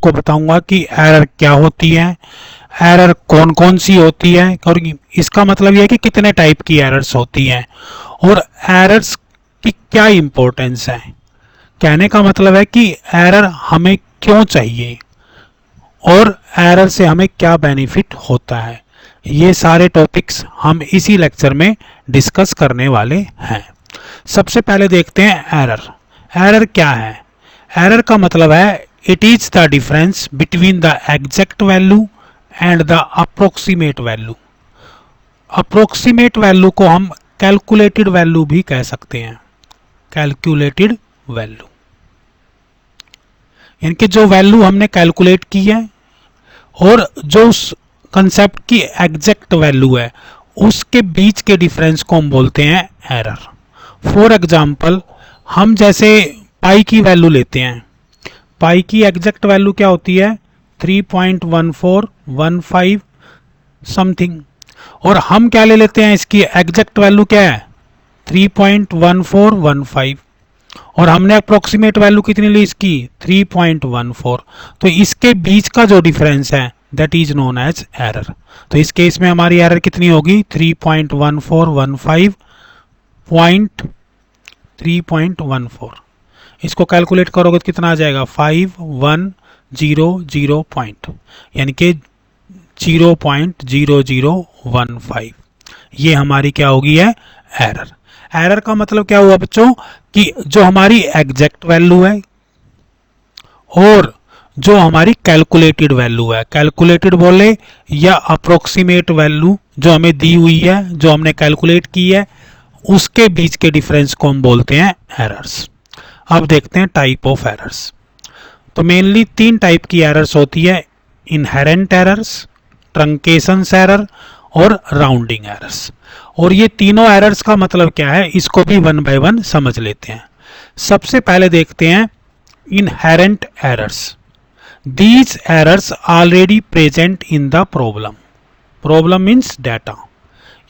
आपको बताऊंगा कि एरर क्या होती है, एरर कौन कौन सी होती है, और इसका मतलब यह है कि कितने टाइप की एरर्स होती हैं और एरर्स की क्या इंपॉर्टेंस है। कहने का मतलब है कि एरर हमें क्यों चाहिए और एरर से हमें क्या बेनिफिट होता है। ये सारे टॉपिक्स हम इसी लेक्चर में डिस्कस करने वाले हैं। सबसे पहले देखते हैं एरर। एरर क्या है? एरर का मतलब है it is the difference between the exact value and the approximate value. Approximate value को हम कैलकुलेटेड वैल्यू भी कह सकते हैं। कैलकुलेटेड वैल्यू यानी कि जो वैल्यू हमने कैलकुलेट की है और जो उस कंसेप्ट की एग्जैक्ट वैल्यू है उसके बीच के डिफरेंस को हम बोलते हैं एरर। फॉर एग्जाम्पल, हम जैसे पाई की वैल्यू लेते हैं, पाई की एग्जैक्ट वैल्यू क्या होती है? 3.1415 समथिंग, और हम क्या ले लेते हैं, इसकी एग्जैक्ट वैल्यू क्या है? 3.1415, और हमने अप्रोक्सीमेट वैल्यू कितनी ली इसकी? 3.14। तो इसके बीच का जो डिफरेंस है that is known as error. तो इस केस में हमारी एरर कितनी होगी? 3.1415.3.14। इसको कैलकुलेट करोगे तो कितना आ जाएगा? 5100 पॉइंट, यानी कि 0.0015। ये हमारी क्या होगी है? एरर। एरर का मतलब क्या हुआ बच्चों कि जो हमारी एग्जैक्ट वैल्यू है और जो हमारी कैलकुलेटेड वैल्यू है, कैलकुलेटेड बोले या अप्रोक्सीमेट वैल्यू जो हमें दी हुई है, जो हमने कैलकुलेट की है, उसके बीच के डिफरेंस को हम बोलते हैं एरर्स। अब देखते हैं टाइप ऑफ एरर्स। तो मेनली 3 टाइप की एरर्स होती है: इनहेरेंट एरर्स, ट्रंकेशन एरर और राउंडिंग एरर्स। और ये तीनों एरर्स का मतलब क्या है इसको भी वन बाय वन समझ लेते हैं। सबसे पहले देखते हैं inherent errors. These errors already present in the problem. Problem means data,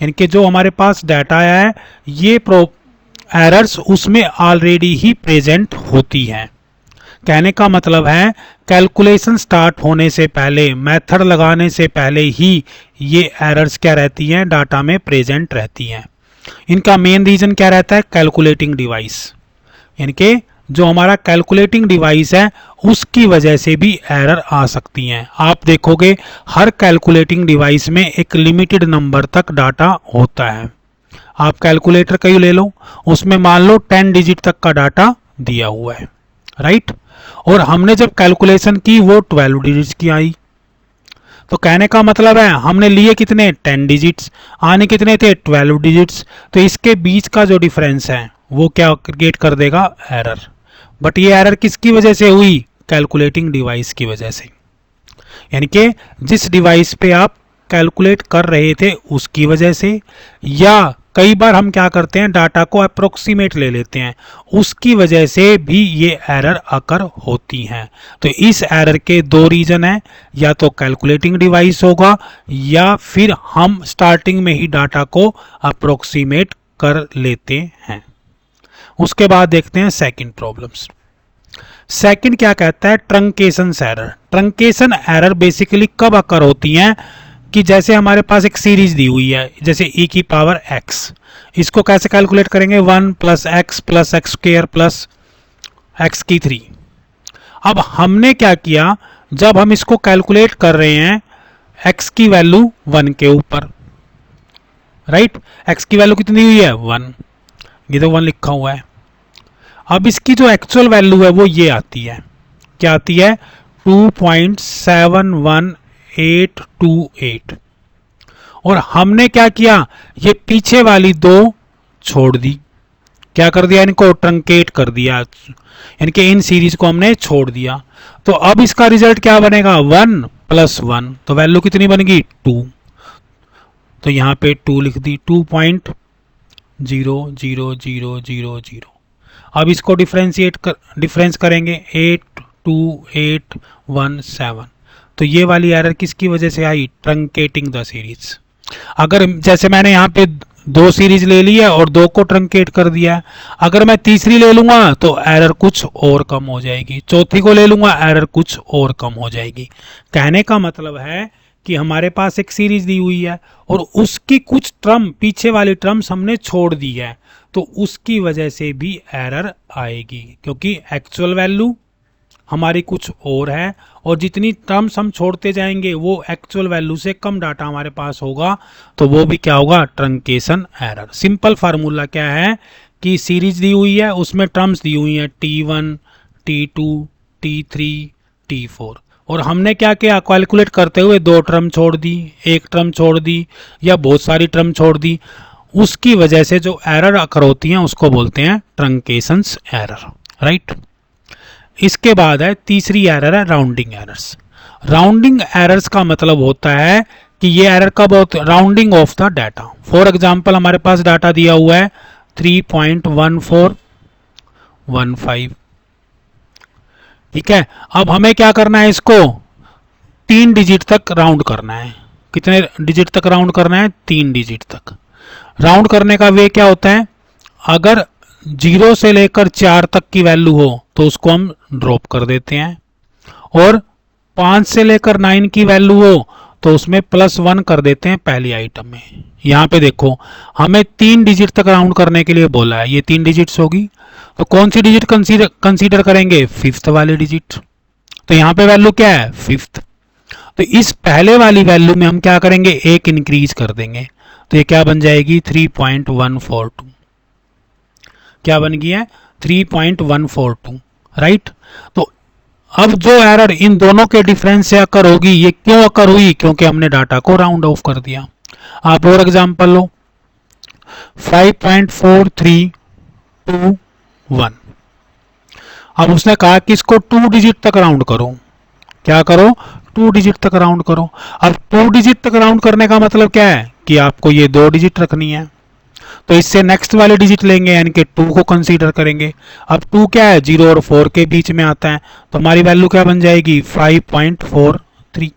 यानी कि जो हमारे पास डाटा है ये एरर्स उसमें ऑलरेडी ही प्रेजेंट होती हैं। कहने का मतलब है कैलकुलेशन स्टार्ट होने से पहले, मेथड लगाने से पहले ही ये एरर्स क्या रहती हैं? डाटा में प्रेजेंट रहती हैं। इनका मेन रीजन क्या रहता है? कैलकुलेटिंग डिवाइस, यानी कि जो हमारा कैलकुलेटिंग डिवाइस है उसकी वजह से भी एरर आ सकती हैं। आप देखोगे हर कैलकुलेटिंग डिवाइस में एक लिमिटेड नंबर तक डाटा होता है। आप कैलकुलेटर का ही ले लो, उसमें मान लो 10 डिजिट तक का डाटा दिया हुआ है, राइट? और हमने जब कैलकुलेशन की वो 12 डिजिट्स की आई। तो कहने का मतलब है हमने लिए कितने? 10 डिजिट्स, आने कितने थे? 12 डिजिट्स। तो इसके बीच का जो डिफरेंस है वो क्या क्रिएट कर देगा? एरर। बट ये एरर किसकी वजह से हुई? कैलकुलेटिंग डिवाइस की वजह से, यानी कि जिस डिवाइस पे आप कैलकुलेट कर रहे थे उसकी वजह से, या कई बार हम क्या करते हैं डाटा को अप्रोक्सीमेट ले लेते हैं, उसकी वजह से भी ये एरर अकर होती हैं। तो इस एरर के 2 रीजन हैं, या तो कैलकुलेटिंग डिवाइस होगा या फिर हम स्टार्टिंग में ही डाटा को अप्रोक्सीमेट कर लेते हैं। उसके बाद देखते हैं सेकंड प्रॉब्लम्स। सेकंड क्या कहता है? Truncation error. Truncation error basically कब अकर होती हैं कि जैसे हमारे पास एक सीरीज दी हुई है, जैसे e की पावर x, इसको कैसे कैलकुलेट करेंगे? 1 + x + x² + x की 3। अब हमने क्या किया, जब हम इसको कैलकुलेट कर रहे हैं x की वैल्यू 1 के ऊपर, राइट? x की वैल्यू कितनी हुई है? 1, ये तो 1 लिखा हुआ है। अब इसकी जो एक्चुअल वैल्यू है वो ये आती है, क्या आती है? 2.71828। और हमने क्या किया, ये पीछे वाली 2 छोड़ दी। क्या कर दिया? इनको ट्रंकेट कर दिया, यानी कि इन सीरीज को हमने छोड़ दिया। तो अब इसका रिजल्ट क्या बनेगा? 1 + 1, तो वैल्यू कितनी बनेगी? 2। तो यहां पे 2 लिख दी, 2.00000। अब इसको डिफरेंस करेंगे 82817। तो ये वाली एरर किसकी वजह से आई? ट्रंकेटिंग द सीरीज। अगर जैसे मैंने यहाँ पे दो सीरीज ले ली है और दो को ट्रंकेट कर दिया है। अगर मैं तीसरी ले लूंगा तो एरर कुछ और कम हो जाएगी, चौथी को ले लूंगा एरर कुछ और कम हो जाएगी। कहने का मतलब है कि हमारे पास एक सीरीज दी हुई है और उसकी कुछ टर्म, पीछे वाली टर्म्स हमने छोड़ दी है, तो उसकी वजह से भी एरर आएगी, क्योंकि एक्चुअल वैल्यू हमारी कुछ और है और जितनी टर्म्स हम छोड़ते जाएंगे वो एक्चुअल वैल्यू से कम डाटा हमारे पास होगा, तो वो भी क्या होगा, ट्रंकेशन एरर। सिंपल फार्मूला क्या है कि सीरीज दी हुई है, उसमें टर्म्स दी हुई हैं T1, T2, T3, T4, और हमने क्या किया, कैलकुलेट करते हुए दो टर्म छोड़ दी, एक टर्म छोड़ दी या बहुत सारी टर्म छोड़ दी, उसकी वजह से जो एरर अकर होती हैं उसको बोलते हैं ट्रंकेशन एरर, राइट। इसके बाद है तीसरी एरर है राउंडिंग एरर्स। राउंडिंग एरर्स का मतलब होता है कि ये एरर कब होता है, rounding off the data. For example हमारे पास डाटा दिया हुआ है 3.1415, ठीक है। अब हमें क्या करना है, इसको 3 डिजिट तक राउंड करना है। कितने डिजिट तक राउंड करना है, 3 डिजिट तक। राउंड करने का वे क्या होता है, अगर 0 से लेकर 4 तक की वैल्यू हो तो उसको हम ड्रॉप कर देते हैं, और 5 से लेकर 9 की वैल्यू हो तो उसमें +1 कर देते हैं पहली आइटम में। यहाँ पे देखो हमें 3 डिजिट तक राउंड करने के लिए बोला है, ये 3 डिजिट्स होगी, तो कौन सी डिजिट कंसीडर करेंगे, 5th वाली डिजिट। तो यहाँ पे वैल्यू क्या है, 5th। तो इस पहले वाली वैल्यू में हम क्या करेंगे, एक इंक्रीज कर देंगे, तो ये क्या बन जाएगी, 3.142। क्या बन गई है, 3.142, राइट। तो अब जो एरर इन दोनों के डिफरेंस से अकर होगी, ये क्यों अकर हुई, क्योंकि हमने डाटा को राउंड ऑफ कर दिया। आप और एग्जांपल लो, 5.4321। अब उसने कहा कि इसको 2 डिजिट तक राउंड करो, क्या करो, 2 डिजिट तक राउंड करो। अब 2 डिजिट तक राउंड करने का मतलब क्या है कि आपको ये 2 डिजिट रखनी है, तो इससे नेक्स्ट वाले डिजिट लेंगे, यानी कि 2 को कंसीडर करेंगे। अब 2 क्या है, 0 और 4 के बीच में आता है, तो हमारी वैल्यू क्या बन जाएगी, 5.43।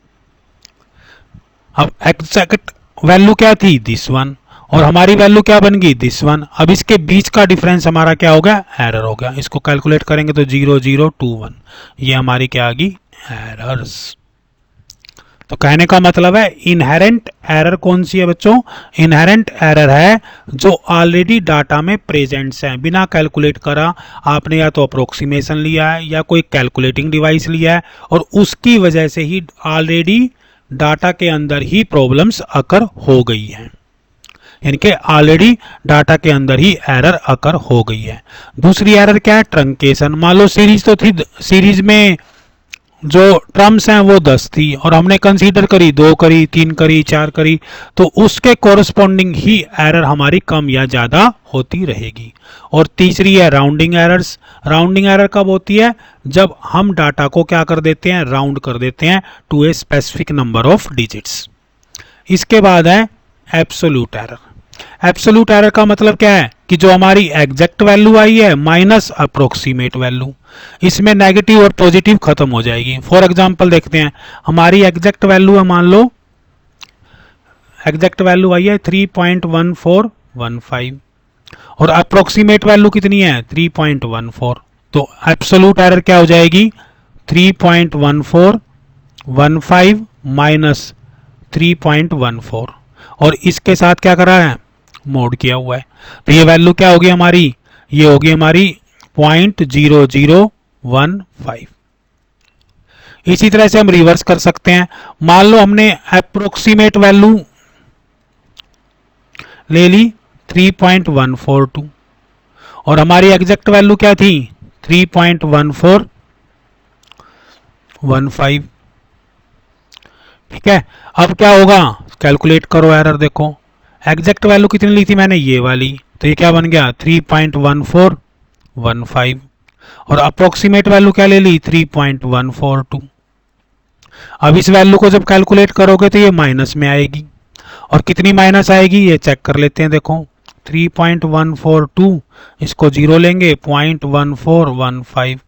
अब एग्जैक्ट वैल्यू क्या थी, दिस वन, और हमारी वैल्यू क्या बन गई, दिस वन। अब इसके बीच का डिफरेंस हमारा क्या हो गया, एरर हो गया। इसको कैलकुलेट करेंगे तो 0021, ये हमारी क्या आ गई, एरर्स। तो कहने का मतलब है इनहेरेंट एरर कौन सी है बच्चों, इनहेरेंट एरर है जो ऑलरेडी डाटा में प्रेजेंट्स है, बिना कैलकुलेट करा आपने या तो अप्रोक्सीमेशन लिया है या कोई कैलकुलेटिंग डिवाइस लिया है, और उसकी वजह से ही ऑलरेडी डाटा के अंदर ही प्रॉब्लम्स अकर हो गई हैं, यानी कि ऑलरेडी डाटा के अंदर ही एरर अकर हो गई है। दूसरी एरर क्या है, ट्रंकेशन। मान लो सीरीज तो थी, सीरीज में जो टर्म्स हैं वो 10 थी और हमने कंसीडर करी 2 करी, 3 करी, 4 करी, तो उसके कोरस्पॉन्डिंग ही एरर हमारी कम या ज्यादा होती रहेगी। और तीसरी है राउंडिंग एरर्स। राउंडिंग एरर कब होती है, जब हम डाटा को क्या कर देते हैं, राउंड कर देते हैं to a specific number of digits. इसके बाद है एब्सोल्यूट एरर। एब्सोल्यूट एरर का मतलब क्या है कि जो हमारी एग्जैक्ट वैल्यू आई है माइनस अप्रोक्सीमेट वैल्यू, इसमें नेगेटिव और पॉजिटिव खत्म हो जाएगी। फॉर एग्जांपल देखते हैं, हमारी एग्जैक्ट वैल्यू है, मान लो एग्जैक्ट वैल्यू आई है 3.1415 और अप्रोक्सीमेट वैल्यू कितनी है, 3.14, तो एब्सोल्यूट एरर क्या हो जाएगी, 3.1415 माइनस 3.14, और इसके साथ क्या करा है, मोड किया हुआ है, तो ये वैल्यू क्या होगी हमारी, ये होगी हमारी 0.0015। इसी तरह से हम रिवर्स कर सकते हैं। मान लो हमने अप्रोक्सीमेट वैल्यू ले ली 3.142 और हमारी एग्जैक्ट वैल्यू क्या थी, 3.1415, ठीक है। अब क्या होगा, कैलकुलेट करो एरर, देखो एग्जैक्ट वैल्यू कितनी ली थी मैंने, ये वाली, तो ये क्या बन गया 3.1415, और अप्रोक्सीमेट वैल्यू क्या ले ली, 3.142। अब इस वैल्यू को जब कैलकुलेट करोगे तो ये माइनस में आएगी, और कितनी माइनस आएगी ये चेक कर लेते हैं। देखो 3.142, इसको 0 लेंगे, 0.1415,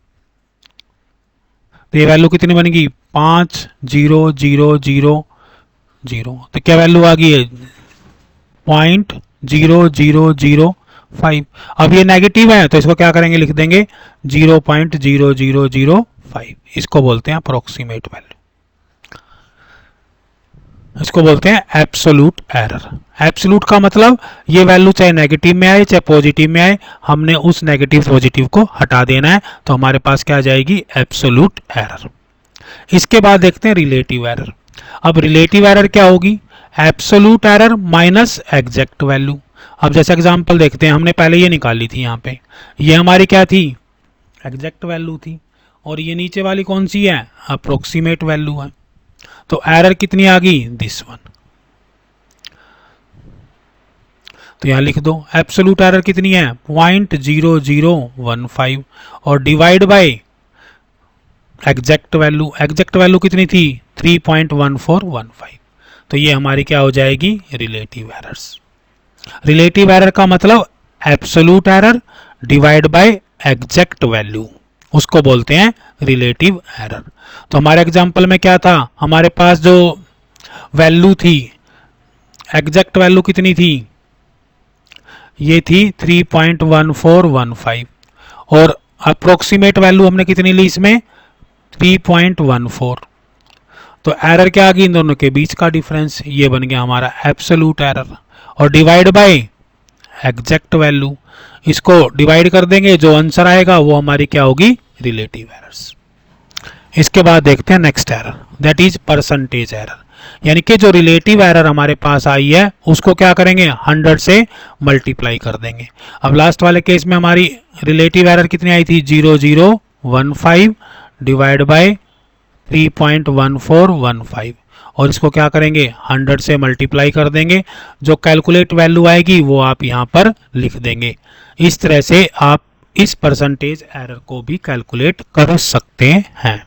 तो ये वैल्यू कितनी बनेगी, 5000, तो क्या वैल्यू आ गई है, 0.0005। अब ये नेगेटिव है तो इसको क्या करेंगे, लिख देंगे 0.0005। इसको बोलते हैं अप्रोक्सीमेट वैल्यू, इसको बोलते हैं एब्सोल्यूट एरर। एब्सोल्यूट का मतलब ये वैल्यू चाहे नेगेटिव में आए चाहे पॉजिटिव में आए, हमने उस नेगेटिव पॉजिटिव को हटा देना है, तो हमारे पास क्या आ जाएगी, एब्सोल्यूट एरर। इसके बाद देखते हैं रिलेटिव एरर। अब रिलेटिव एरर क्या होगी, absolute error minus exact value. अब जैसे एग्जांपल देखते हैं, हमने पहले ये निकाली थी, यहाँ पे ये हमारी क्या थी, एग्जैक्ट वैल्यू थी, और ये नीचे वाली कौन सी है, अप्रोक्सीमेट वैल्यू है। तो एरर कितनी आ गई, दिस वन। तो यहां लिख दो एब्सोल्यूट एरर कितनी है, 0.0015 और divide by exact value, exact value कितनी थी, 3.1415। तो ये हमारी क्या हो जाएगी, रिलेटिव एरर्स। रिलेटिव एरर का मतलब absolute error divide by exact value, उसको बोलते हैं रिलेटिव एरर। तो हमारे एग्जांपल में क्या था, हमारे पास जो वैल्यू थी, एग्जैक्ट वैल्यू कितनी थी, ये थी 3.1415 और अप्रोक्सीमेट वैल्यू हमने कितनी ली इसमें, 3.14। तो एरर क्या आ गई, इन दोनों के बीच का डिफरेंस, ये बन गया हमारा एब्सोल्यूट एरर। और डिवाइड बाय एग्जैक्ट वैल्यू, इसको डिवाइड कर देंगे, जो आंसर आएगा वो हमारी क्या होगी, रिलेटिव एरर्स। इसके बाद देखते हैं next error, that is percentage error. यानी कि जो रिलेटिव एरर हमारे पास आई है उसको क्या करेंगे, 100 से मल्टीप्लाई कर देंगे। अब लास्ट वाले केस में हमारी रिलेटिव एरर कितनी आई थी, 0015 डिवाइड बाय 3.1415 और इसको क्या करेंगे, 100 से मल्टीप्लाई कर देंगे। जो कैलकुलेट वैल्यू आएगी वो आप यहाँ पर लिख देंगे। इस तरह से आप इस परसेंटेज एरर को भी कैलकुलेट कर सकते हैं।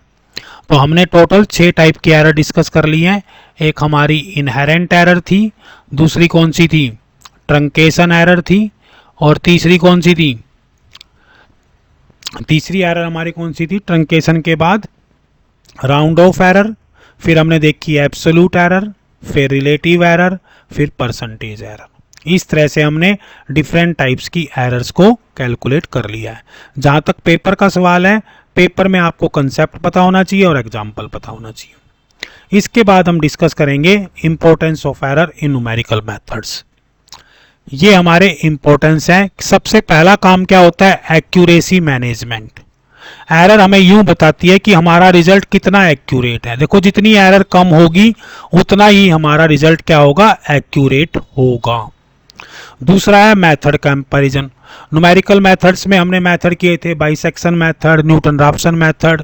तो हमने टोटल 6 टाइप की एरर डिस्कस कर ली है। एक हमारी इनहेरेंट एरर थी, दूसरी कौन सी थी, ट्रंकेशन एरर थी, और तीसरी कौन सी थी, तीसरी एरर हमारी कौन सी थी, ट्रंकेशन के बाद राउंड ऑफ एरर, फिर हमने देखी एब्सोल्यूट एरर, फिर रिलेटिव एरर, फिर परसेंटेज एरर। इस तरह से हमने डिफरेंट टाइप्स की एरर्स को कैलकुलेट कर लिया है। जहां तक पेपर का सवाल है, पेपर में आपको कंसेप्ट पता होना चाहिए और एग्जाम्पल पता होना चाहिए। इसके बाद हम डिस्कस करेंगे importance of error in numerical methods. ये हमारे इंपॉर्टेंस है। सबसे पहला काम क्या होता है, एक्यूरेसी मैनेजमेंट। एरर हमें यूं बताती है कि हमारा रिजल्ट कितना एक्यूरेट है। देखो जितनी एरर कम होगी उतना ही हमारा रिजल्ट क्या होगा, एक्यूरेट होगा। दूसरा है मेथड कंपैरिजन। न्यूमेरिकल मेथड्स में हमने मेथड किए थे bisection method, Newton Raphson method.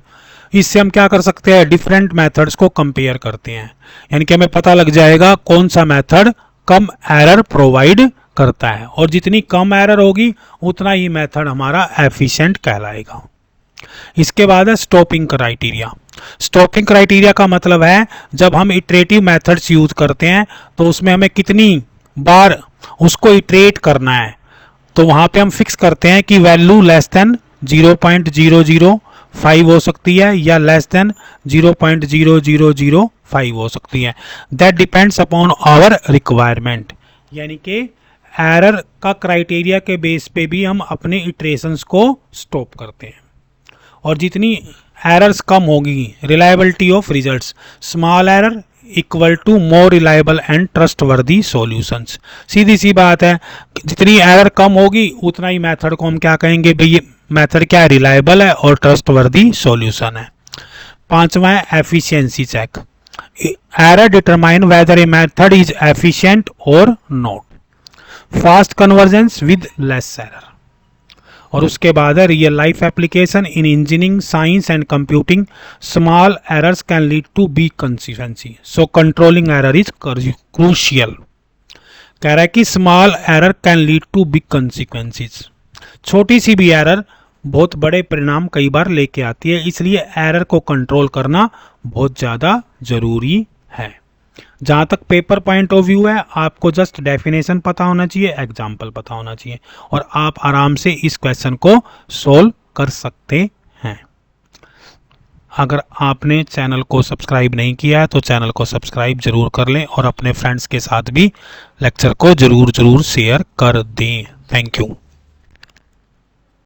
इससे हम क्या कर सकते हैं, डिफरेंट मेथड्स को कंपेयर करते हैं, यानी कि हमें पता लग जाएगा कौन सा मेथड कम एरर प्रोवाइड करता है, और जितनी कम एरर होगी उतना ही मेथड हमारा एफिशिएंट कहलाएगा। इसके बाद है स्टॉपिंग क्राइटेरिया। स्टॉपिंग क्राइटेरिया का मतलब है जब हम इटरेटिव मेथड्स यूज करते हैं तो उसमें हमें कितनी बार उसको इटरेट करना है, तो वहां पे हम फिक्स करते हैं कि वैल्यू लेस देन 0.005 हो सकती है या लेस देन 0.0005 हो सकती है। That depends upon our requirement, यानी कि एरर का क्राइटेरिया के बेस पे भी हम अपने इटरेशंस को स्टॉप करते हैं। और जितनी एरर्स कम होगी, reliability of results, small error equal to more reliable and trustworthy solutions. सीधी सी बात है, जितनी एरर कम होगी उतना ही मेथड को हम क्या कहेंगे, भाई ये मेथड क्या है, रिलायबल है और ट्रस्टवर्दी सॉल्यूशन है। पांचवा है efficiency check. Error determine whether a method is efficient और नॉट। Fast convergence with less error. और उसके बाद है real life application in engineering, science and computing. Small errors can lead to big consequence, so controlling error is crucial. कह रहा है कि small error can lead to big consequences. छोटी सी भी एरर बहुत बड़े परिणाम कई बार लेके आती है, इसलिए एरर को कंट्रोल करना बहुत ज्यादा जरूरी है। जहां तक पेपर पॉइंट ऑफ व्यू है, आपको जस्ट डेफिनेशन पता होना चाहिए, एग्जाम्पल पता होना चाहिए, और आप आराम से इस क्वेश्चन को सोल्व कर सकते हैं। अगर आपने चैनल को सब्सक्राइब नहीं किया है तो चैनल को सब्सक्राइब जरूर कर लें और अपने फ्रेंड्स के साथ भी लेक्चर को जरूर शेयर कर दें। Thank you.